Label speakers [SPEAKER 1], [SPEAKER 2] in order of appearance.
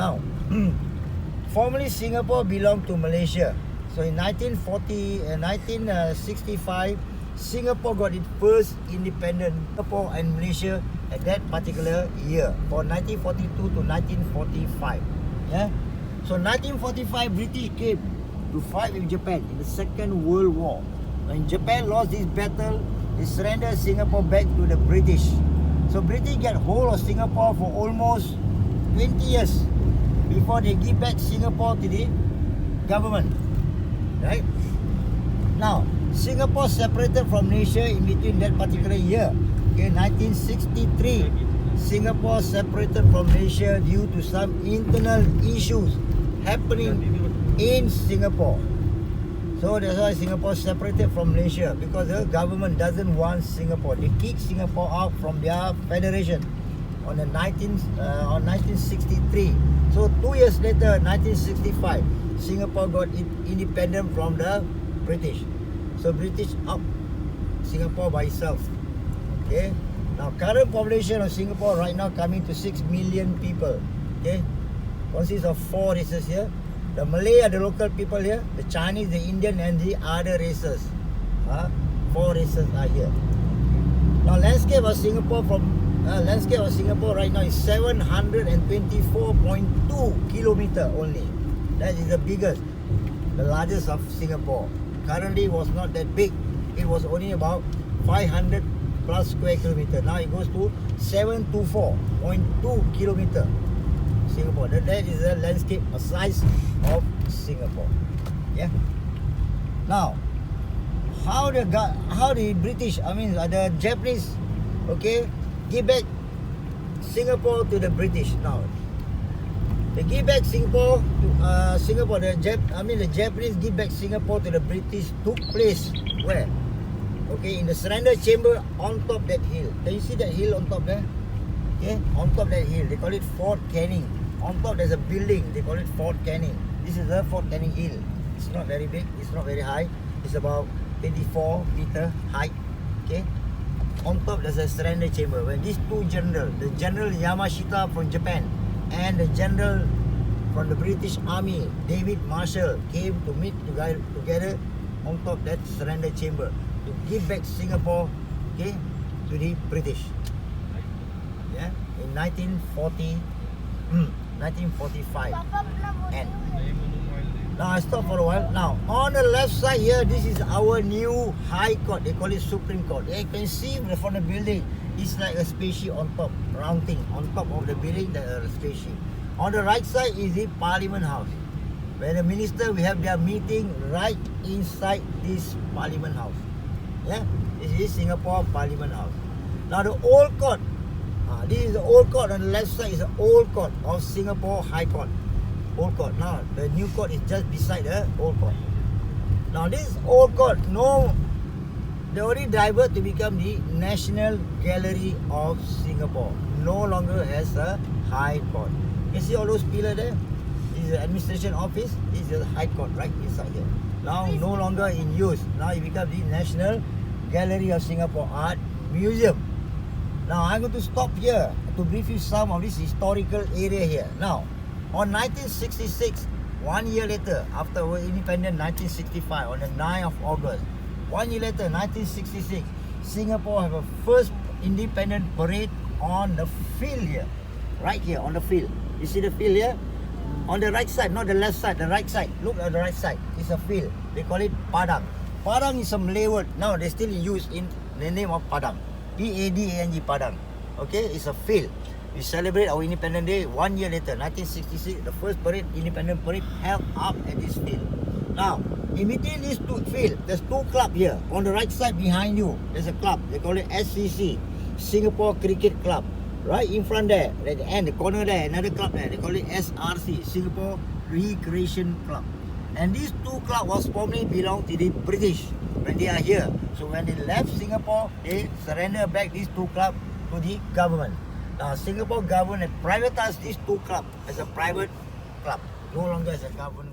[SPEAKER 1] Now, formerly Singapore belonged to Malaysia. So in 1965, Singapore got its first independence. Singapore and Malaysia at that particular year, for 1942 to 1945. Yeah. So 1945, British came to fight with Japan in the Second World War. When Japan lost this battle, they surrendered Singapore back to the British. So British get hold of Singapore for almost 20 years before they give back Singapore to the government. Right? Now, Singapore separated from Malaysia in between that particular year. Okay, 1963, Singapore separated from Malaysia due to some internal issues happening in Singapore. So that's why Singapore separated from Malaysia, because the government doesn't want Singapore. They kick Singapore out from their federation on 1963. So 2 years later, 1965, Singapore got independent from the British. So British out Singapore by itself. Okay. Now current population of Singapore right now coming to 6 million people. Okay. Consists of 4 races here. The Malay are the local people here. The Chinese, the Indian, and the other races. 4 races are here. Now landscape of Singapore right now is 724.2 kilometer only. That is the biggest, the largest of Singapore. Currently was not that big. It was only about 500 plus square kilometer. Now it goes to 724.2 kilometer. Singapore. That is the landscape, a size of Singapore. Yeah. Now, how the British, the Japanese, okay, give back Singapore to the British. Now, they give back Singapore to Singapore. The Japanese give back Singapore to the British took place where? Okay, in the surrender chamber on top that hill. Can you see that hill on top there? Okay, on top that hill, they call it Fort Canning. On top there's a building, they call it Fort Canning. This is the Fort Canning Hill. It's not very big, it's not very high. It's about 24 meter height. Okay. On top there's a surrender chamber where these two generals, the General Yamashita from Japan and the general from the British Army, David Marshall, came to meet together on top that surrender chamber to give back Singapore, okay, to the British. Yeah, in 1945. And now I stop for a while. Now on the left side here, this is our new High Court. They call it Supreme Court. You can see from the building, it's like a spaceship on top, round thing on top of the building. There's a spaceship. On the right side is the Parliament House, where the minister will have their meeting right inside this Parliament House. Yeah, this is Singapore Parliament House. Now the old court. This is the old court. On the left side is the old court of Singapore High Court. Old court. Now the new court is just beside the old court. Now this old court, they already diverted to become the National Gallery of Singapore. No longer has a High Court. You see all those pillars there? This is the administration office. This is the High Court right inside here. Now no longer in use. Now it becomes the National Gallery of Singapore Art Museum. Now I'm going to stop here to brief you some of this historical area here. Now, on 1966, 1 year later, after our independence, 1965, on the 9th of August, 1 year later, 1966, Singapore have a first independent parade on the field here, right here on the field. You see the field here? On the right side, not the left side, the right side. Look at the right side. It's a field. They call it Padang. Padang is a Malay word. Now they still use in the name of Padang. P-A-D-A-N-G, Padang. Okay, it's a field. We celebrate our Independence Day 1 year later, 1966. The first parade, independent parade, held up at this field. Now, in between these two fields, there's two clubs here. On the right side behind you, there's a club. They call it SCC, Singapore Cricket Club. Right in front there, at the end, the corner there, another club there. They call it SRC, Singapore Recreation Club. And these two clubs was formerly belong to the British when they are here. So when they left Singapore, they surrender back these two clubs to the government. Now Singapore government privatized these two clubs as a private club, no longer as a government.